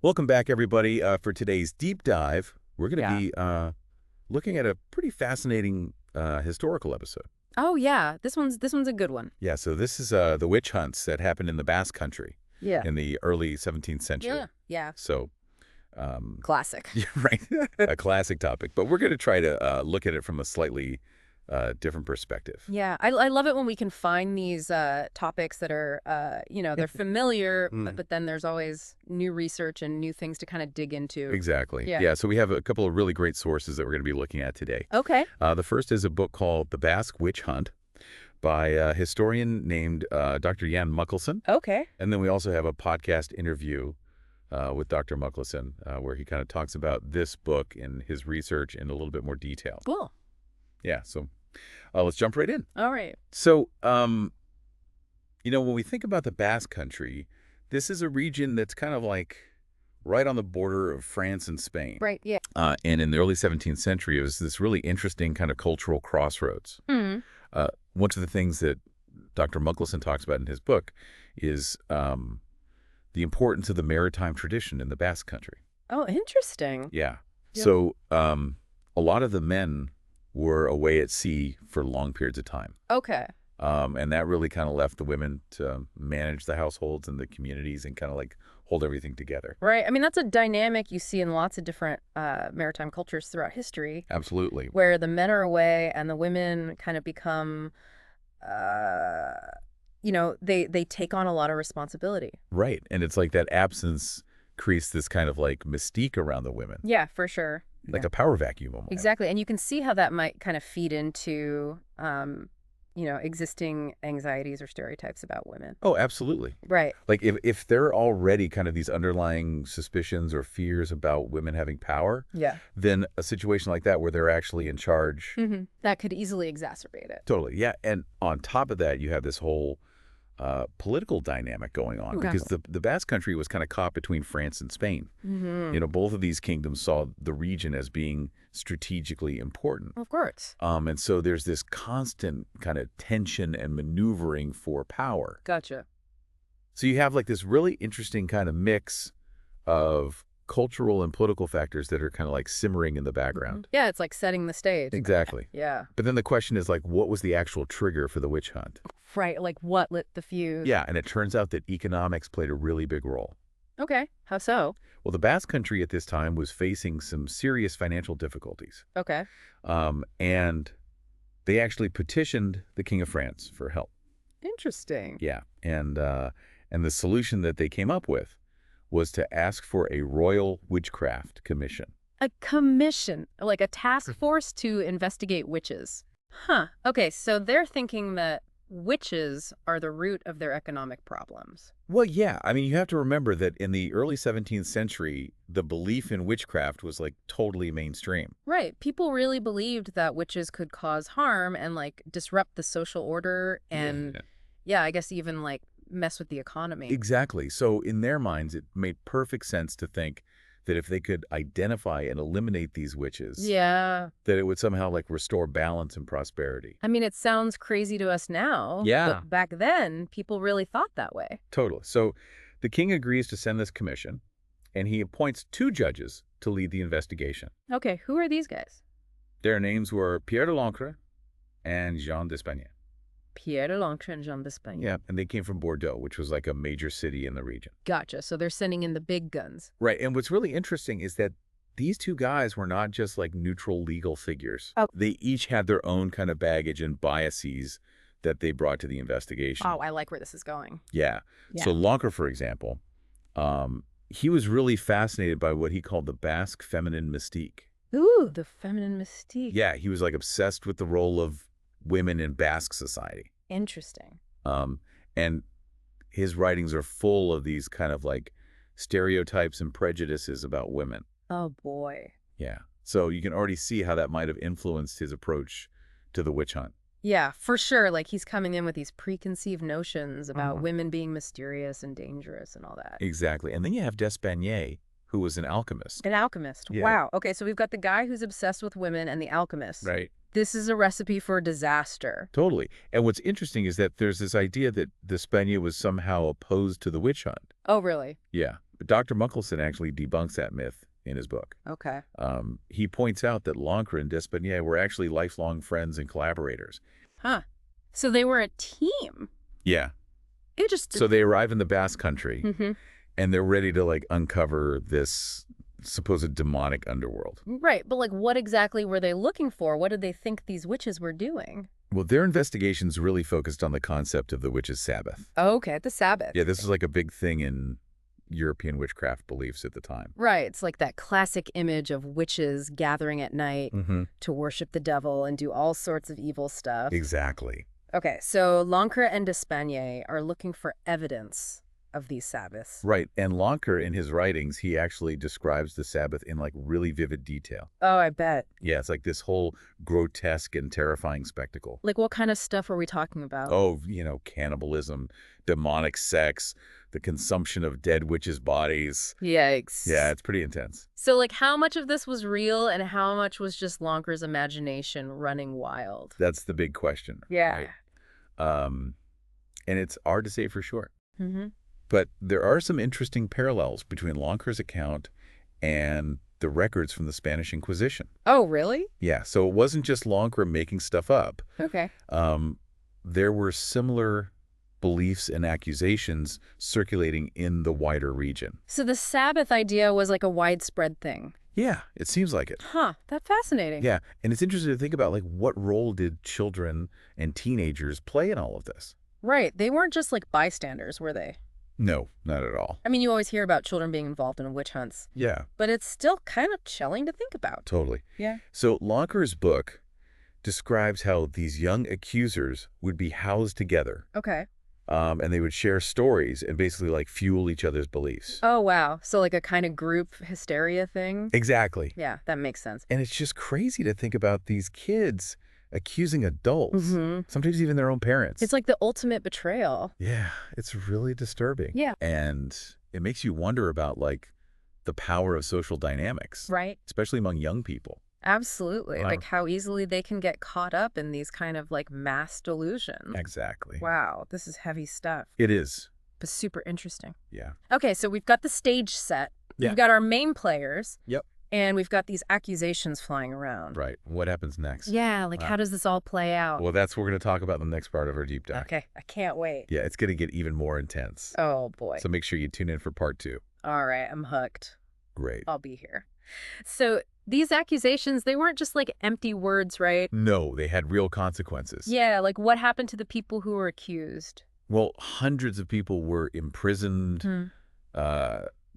Welcome back, everybody. For today's deep dive, we're going to Yeah. be looking at a pretty fascinating historical episode. Oh yeah, this one's a good one. Yeah, so this is the witch hunts that happened in the Basque country Yeah. in the early 17th century. Yeah. Yeah. So, um, Classic. yeah, right, a classic topic. But we're going to try to look at it from a slightly different perspective. Yeah, I love it when we can find these topics that are they're familiar, Mm. but then there's always new research and new things to kind of dig into. Exactly. Yeah. Yeah, so we have a couple of really great sources that we're going to be looking at today. Okay. The first is a book called The Basque Witch Hunt by a historian named Dr. Jan Mukkelson. Okay. And then we also have a podcast interview with Dr. Mukkelson where he kind of talks about this book and his research in a little bit more detail. Cool. Yeah, so let's jump right in. All right. So, when we think about the Basque Country, this is a region that's kind of like right on the border of France and Spain. Right. Yeah. And in the early 17th century, it was this really interesting kind of cultural crossroads. Hmm. One of the things that Dr. Mukkelson talks about in his book is the importance of the maritime tradition in the Basque Country. Oh, interesting. Yeah. Yeah. So a lot of the men were away at sea for long periods of time. Okay. And that really kind of left the women to manage the households and the communities and kind of like hold everything together. Right. I mean, that's a dynamic you see in lots of different maritime cultures throughout history, Absolutely. where the men are away and the women kind of become, they take on a lot of responsibility. Right. And it's like that absence creates this kind of like mystique around the women, Yeah, for sure. like a power vacuum almost. Exactly. And you can see how that might kind of feed into, existing anxieties or stereotypes about women. Oh, absolutely. Right. Like if there are already kind of these underlying suspicions or fears about women having power, Yeah. then a situation like that where they're actually in charge, That could easily exacerbate it. totally, yeah. And on top of that, you have this whole political dynamic going on because the Basque Country was kind of caught between France and Spain. Both of these kingdoms saw the region as being strategically important. Of course. And so there's this constant kind of tension and maneuvering for power. Gotcha. So you have like this really interesting kind of mix of cultural and political factors that are kind of like simmering in the background. Yeah, it's like setting the stage. Exactly. Yeah. But then the question is like, what was the actual trigger for the witch hunt? Right. Like what lit the fuse? Yeah, and it turns out that economics played a really big role. Okay. How so? Well, the Basque Country at this time was facing some serious financial difficulties. Okay. And they actually petitioned the King of France for help. Interesting. Yeah, and the solution that they came up with was to ask for a royal witchcraft commission. A commission, like a task force to investigate witches. Huh. Okay, so they're thinking that witches are the root of their economic problems. Well, yeah, I mean, you have to remember that in the early 17th century, the belief in witchcraft was like totally mainstream. Right. People really believed that witches could cause harm and like disrupt the social order and, yeah, I guess even like mess with the economy. Exactly. So in their minds, it made perfect sense to think that if they could identify and eliminate these witches, Yeah. that it would somehow like restore balance and prosperity. I mean, it sounds crazy to us now. Yeah. But back then, people really thought that way. Totally. So the king agrees to send this commission, and he appoints 2 judges to lead the investigation. Okay, who are these guys? Their names were Pierre de Lancre and Jean d'Espagne. Pierre de Lancre and Jean d'Espagne. Yeah, and they came from Bordeaux, which was like a major city in the region. Gotcha. So they're sending in the big guns. Right, and what's really interesting is that these 2 guys were not just like neutral legal figures. Oh. They each had their own kind of baggage and biases that they brought to the investigation. Oh, I like where this is going. Yeah. So Lancre, for example, he was really fascinated by what he called the Basque feminine mystique. Ooh, the feminine mystique. Yeah, he was like obsessed with the role of women in Basque society. Interesting. And his writings are full of these kind of like stereotypes and prejudices about women. Oh, boy. Yeah. So you can already see how that might have influenced his approach to the witch hunt. Yeah, for sure. Like he's coming in with these preconceived notions about women being mysterious and dangerous and all that. Exactly. And then you have d'Espagne, who was an alchemist. An alchemist. Yeah. Wow. Okay, so we've got the guy who's obsessed with women and the alchemist. Right. This is a recipe for disaster. Totally. And what's interesting is that there's this idea that d'Espagne was somehow opposed to the witch hunt. Oh, really? Yeah. Dr. Muckelson actually debunks that myth in his book. Okay. He points out that Lancre and Despaigne were actually lifelong friends and collaborators. Huh. So they were a team. Yeah. Interesting. So they arrive in the Basque Country, Mm-hmm. and they're ready to, like, uncover this supposed demonic underworld. Right, but like what exactly were they looking for? What did they think these witches were doing? Well, their investigations really focused on the concept of the witch's Sabbath. Oh, okay, the Sabbath. Yeah, this was like a big thing in European witchcraft beliefs at the time. Right, it's like that classic image of witches gathering at night Mm-hmm. to worship the devil and do all sorts of evil stuff. Exactly. Okay, so Lancre and Despaigne are looking for evidence of these Sabbaths. Right, and Lancre, in his writings, he actually describes the Sabbath in, like, really vivid detail. Oh, I bet. Yeah, it's like this whole grotesque and terrifying spectacle. Like what kind of stuff are we talking about? Oh, cannibalism, demonic sex, the consumption of dead witches' bodies. Yikes. Yeah, it's pretty intense. So like how much of this was real and how much was just Lancre's imagination running wild? That's the big question. Yeah. Right? And it's hard to say for sure. Mm-hmm. But there are some interesting parallels between Lancre's account and the records from the Spanish Inquisition. Oh, really? Yeah, so it wasn't just Lancre making stuff up. Okay. There were similar beliefs and accusations circulating in the wider region. So the Sabbath idea was like a widespread thing. Yeah, it seems like it. Huh, that's fascinating. Yeah, and it's interesting to think about, like, what role did children and teenagers play in all of this? Right, they weren't just like bystanders, were they? No, not at all. I mean, you always hear about children being involved in witch hunts, Yeah, but it's still kind of chilling to think about. totally. Yeah. So Lancre's book describes how these young accusers would be housed together, Okay. and they would share stories and basically, like, fuel each other's beliefs. Oh, wow. So like a kind of group hysteria thing? Exactly. Yeah, that makes sense. And it's just crazy to think about these kids accusing adults, sometimes even their own parents. It's like the ultimate betrayal. Yeah, it's really disturbing. Yeah. And it makes you wonder about, like, the power of social dynamics, Right. especially among young people. Absolutely. Wow. Like how easily they can get caught up in these kind of like mass delusions. Exactly. Wow, this is heavy stuff, It is. but super interesting. Yeah. Okay, so we've got the stage set. Yeah. We've got our main players. Yep. And we've got these accusations flying around. Right. What happens next? Yeah, like Wow. how does this all play out? Well, that's what we're going to talk about in the next part of our deep dive. Okay, I can't wait. Yeah, it's going to get even more intense. Oh, boy. So make sure you tune in for part 2. All right, I'm hooked. Great. I'll be here. So these accusations, they weren't just like empty words, right? No, they had real consequences. Yeah, like what happened to the people who were accused? Well, hundreds of people were imprisoned,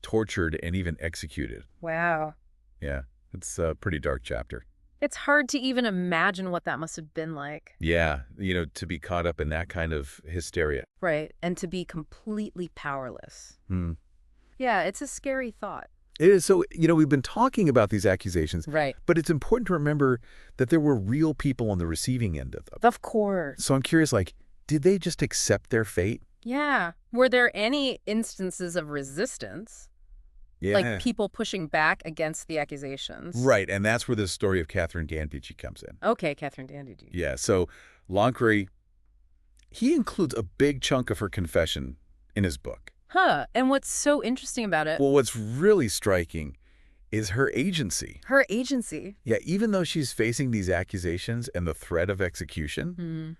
tortured, and even executed. Wow. Yeah, it's a pretty dark chapter. It's hard to even imagine what that must have been like. Yeah, to be caught up in that kind of hysteria. Right, and to be completely powerless. Hmm. Yeah, it's a scary thought. It is. So, we've been talking about these accusations, Right. but it's important to remember that there were real people on the receiving end of them. Of course. So I'm curious, like, did they just accept their fate? Yeah. Were there any instances of resistance? Yeah. Like people pushing back against the accusations? Right, and that's where the story of Catherine d'Annecy comes in. Okay, Catherine d'Annecy. Yeah, so Lancre, he includes a big chunk of her confession in his book. Huh. And what's so interesting about it? Well, what's really striking is her agency. Her agency. Yeah, even though she's facing these accusations and the threat of execution,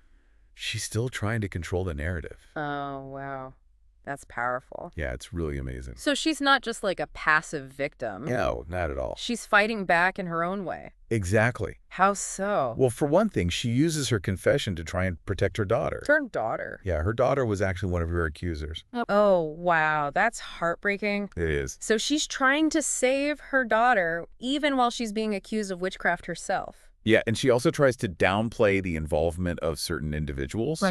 she's still trying to control the narrative. Oh, wow. That's powerful. Yeah, it's really amazing. So she's not just like a passive victim. No, not at all. She's fighting back in her own way. Exactly. How so? Well, for one thing, she uses her confession to try and protect her daughter. Her daughter. Yeah, her daughter was actually one of her accusers. Oh, wow. That's heartbreaking. It is. So she's trying to save her daughter even while she's being accused of witchcraft herself. Yeah, and she also tries to downplay the involvement of certain individuals.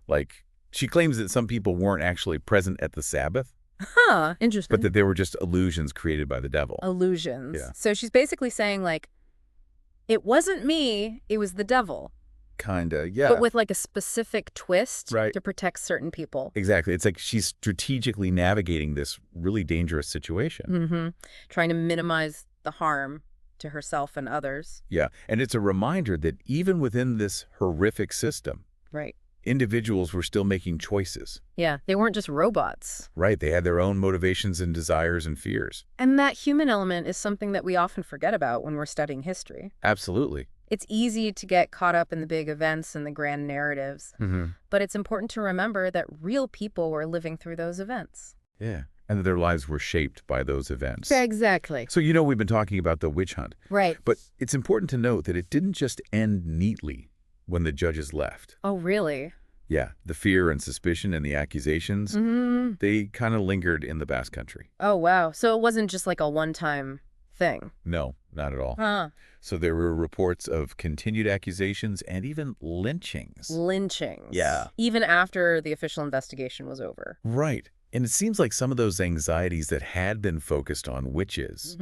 Like, she claims that some people weren't actually present at the Sabbath, Huh. Interesting. but that they were just illusions created by the devil. Illusions. Yeah. So she's basically saying, like, it wasn't me, it was the devil. Kinda, yeah. But with, like, a specific twist Right. to protect certain people. Exactly. It's like she's strategically navigating this really dangerous situation. Trying to minimize the harm to herself and others. Yeah, and it's a reminder that even within this horrific system, Right. individuals were still making choices. Yeah, they weren't just robots. Right, they had their own motivations and desires and fears. And that human element is something that we often forget about when we're studying history. Absolutely. It's easy to get caught up in the big events and the grand narratives, but it's important to remember that real people were living through those events. Yeah, and that their lives were shaped by those events. Exactly. So we've been talking about the witch hunt. Right. But it's important to note that it didn't just end neatly when the judges left. Oh, really? Yeah, the fear and suspicion and the accusations, they kind of lingered in the Basque Country. Oh, wow. So it wasn't just like a one-time thing? No, not at all. Huh. So there were reports of continued accusations and even lynchings. Lynchings. Yeah. Even after the official investigation was over. Right. And it seems like some of those anxieties that had been focused on witches,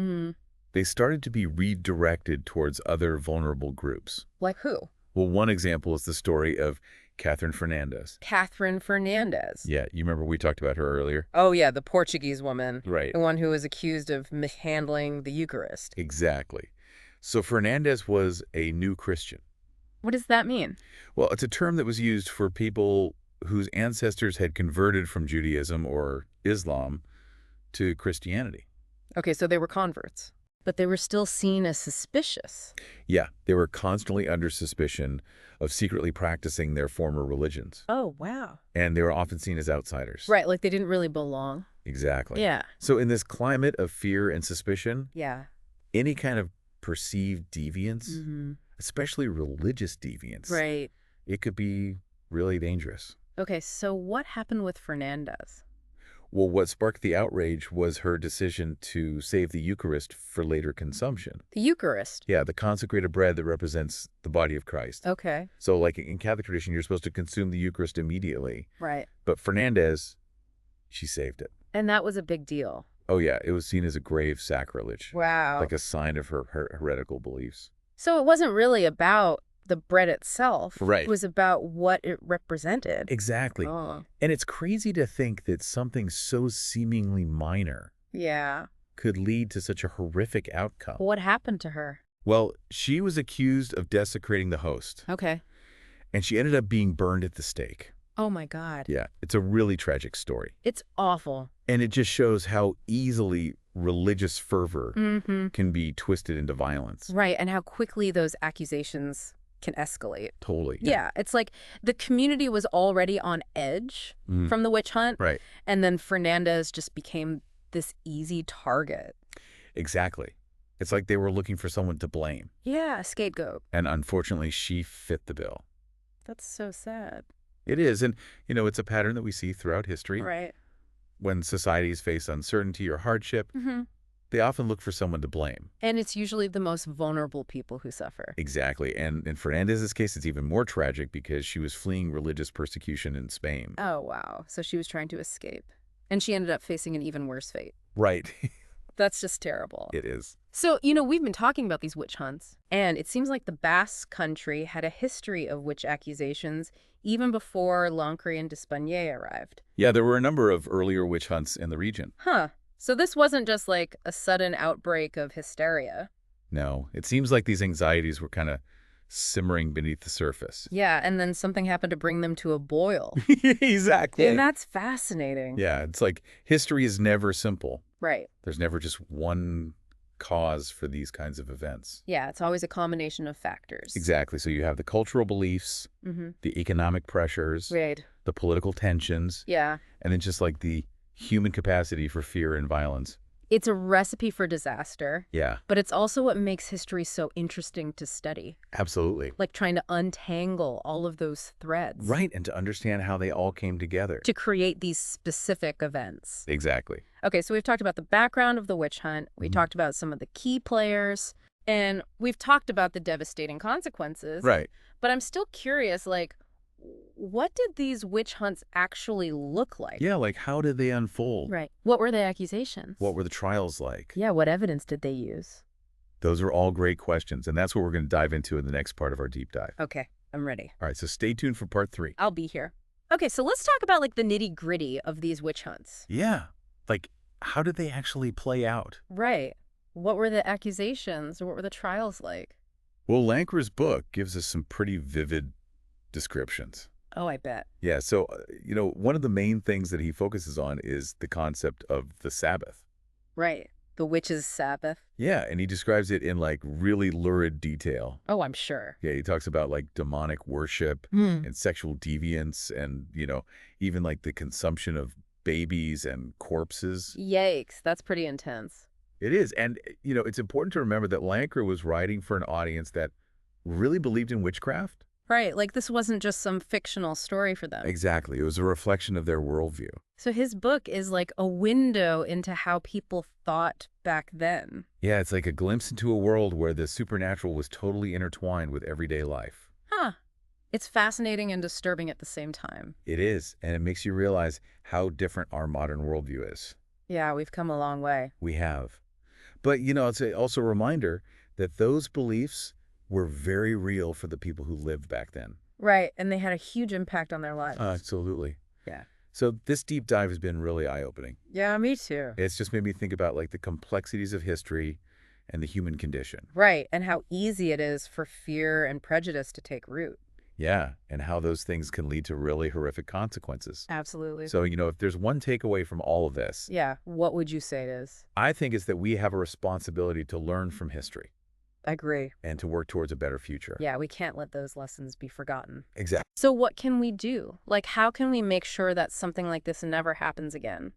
they started to be redirected towards other vulnerable groups. Like who? Well, one example is the story of Catherine Fernandez. Catherine Fernandez. Yeah, you remember we talked about her earlier? Oh, yeah, the Portuguese woman. Right. The one who was accused of mishandling the Eucharist. Exactly. So Fernandez was a new Christian. What does that mean? Well, it's a term that was used for people whose ancestors had converted from Judaism or Islam to Christianity. Okay, so they were converts. But they were still seen as suspicious. Yeah, they were constantly under suspicion of secretly practicing their former religions. Oh, wow. And they were often seen as outsiders. Right, like they didn't really belong. Exactly. Yeah. So in this climate of fear and suspicion, Yeah. any kind of perceived deviance, especially religious deviance, Right. it could be really dangerous. Okay, so what happened with Fernandez? Well, what sparked the outrage was her decision to save the Eucharist for later consumption. The Eucharist? Yeah, the consecrated bread that represents the body of Christ. Okay. So like in Catholic tradition, you're supposed to consume the Eucharist immediately. Right. But Fernandez, she saved it. And that was a big deal. Oh, yeah, it was seen as a grave sacrilege. Wow. Like a sign of her heretical beliefs. So it wasn't really about the bread itself. Right. It was about what it represented. Exactly. Oh. And it's crazy to think that something so seemingly minor Yeah. could lead to such a horrific outcome. What happened to her? Well, she was accused of desecrating the host. Okay. And she ended up being burned at the stake. Oh, my God. Yeah, it's a really tragic story. It's awful. And it just shows how easily religious fervor can be twisted into violence. Right, and how quickly those accusations can escalate. Totally. Yeah, it's like the community was already on edge from the witch hunt. Right. And then Fernandez just became this easy target. Exactly. It's like they were looking for someone to blame. Yeah, scapegoat. And unfortunately, she fit the bill. That's so sad. It is. And, it's a pattern that we see throughout history. Right. When societies face uncertainty or hardship, they often look for someone to blame. And it's usually the most vulnerable people who suffer. Exactly. And in Fernandez's case, it's even more tragic because she was fleeing religious persecution in Spain. Oh, wow. So she was trying to escape. And she ended up facing an even worse fate. Right. That's just terrible. It is. So, we've been talking about these witch hunts, and it seems like the Basque country had a history of witch accusations even before Lancret d'Espagnet arrived. Yeah, there were a number of earlier witch hunts in the region. Huh. So this wasn't just like a sudden outbreak of hysteria. No, it seems like these anxieties were kind of simmering beneath the surface. Yeah, and then something happened to bring them to a boil. Exactly. And that's fascinating. Yeah, it's like history is never simple. Right. There's never just one cause for these kinds of events. Yeah, it's always a combination of factors. Exactly. So you have the cultural beliefs, the economic pressures, Right. the political tensions, Yeah. and then just like the human capacity for fear and violence. It's a recipe for disaster. Yeah, But it's also what makes history so interesting to study. absolutely. Like trying to untangle all of those threads. Right, and to understand how they all came together. To create these specific events. Exactly. Okay, so we've talked about the background of the witch hunt. We talked about some of the key players. And we've talked about the devastating consequences. Right. But I'm still curious, like, what did these witch hunts actually look like? Yeah, like how did they unfold? Right. What were the accusations? What were the trials like? Yeah, what evidence did they use? Those are all great questions, and that's what we're going to dive into in the next part of our deep dive. Okay, I'm ready. All right, so stay tuned for part 3. I'll be here. Okay, so let's talk about, like, the nitty-gritty of these witch hunts. Yeah, like how did they actually play out? Right. What were the accusations, or what were the trials like? Well, Lancret's book gives us some pretty vivid descriptions. Oh, I bet. Yeah, so, one of the main things that he focuses on is the concept of the Sabbath. Right. The witch's Sabbath. Yeah, and he describes it in, like, really lurid detail. Oh, I'm sure. Yeah, he talks about, like, demonic worship Hmm. and sexual deviance and, even, like, the consumption of babies and corpses. Yikes. That's pretty intense. It is, and, it's important to remember that Lancre was writing for an audience that really believed in witchcraft. Right. Like this wasn't just some fictional story for them. Exactly. It was a reflection of their worldview. So his book is like a window into how people thought back then. Yeah, it's like a glimpse into a world where the supernatural was totally intertwined with everyday life. Huh. It's fascinating and disturbing at the same time. It is, and it makes you realize how different our modern worldview is. Yeah, we've come a long way. We have. But, it's also a reminder that those beliefs were very real for the people who lived back then. Right, and they had a huge impact on their lives. Absolutely. Yeah. So this deep dive has been really eye-opening. Yeah, me too. It's just made me think about, like, the complexities of history and the human condition. Right, and how easy it is for fear and prejudice to take root. Yeah, and how those things can lead to really horrific consequences. Absolutely. So, if there's one takeaway from all of this, Yeah, what would you say it is? I think it's that we have a responsibility to learn from history I agree. and to work towards a better future. Yeah, we can't let those lessons be forgotten. Exactly. So what can we do? Like, how can we make sure that something like this never happens again?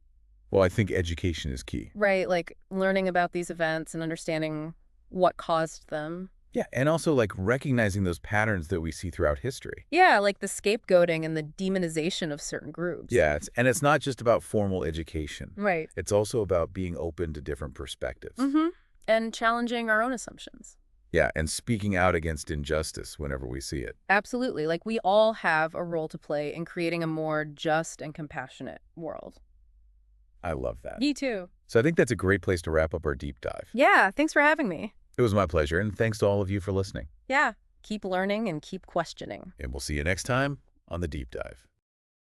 Well, I think education is key. Right, like learning about these events and understanding what caused them. Yeah, and also, like, recognizing those patterns that we see throughout history. Yeah, like the scapegoating and the demonization of certain groups. Yeah, it's not just about formal education. Right. It's also about being open to different perspectives. Mm-hmm. And challenging our own assumptions. Yeah, and speaking out against injustice whenever we see it. Absolutely. Like we all have a role to play in creating a more just and compassionate world. I love that. Me too. So I think that's a great place to wrap up our deep dive. Yeah, thanks for having me. It was my pleasure, and thanks to all of you for listening. Yeah, keep learning and keep questioning. And we'll see you next time on The Deep Dive.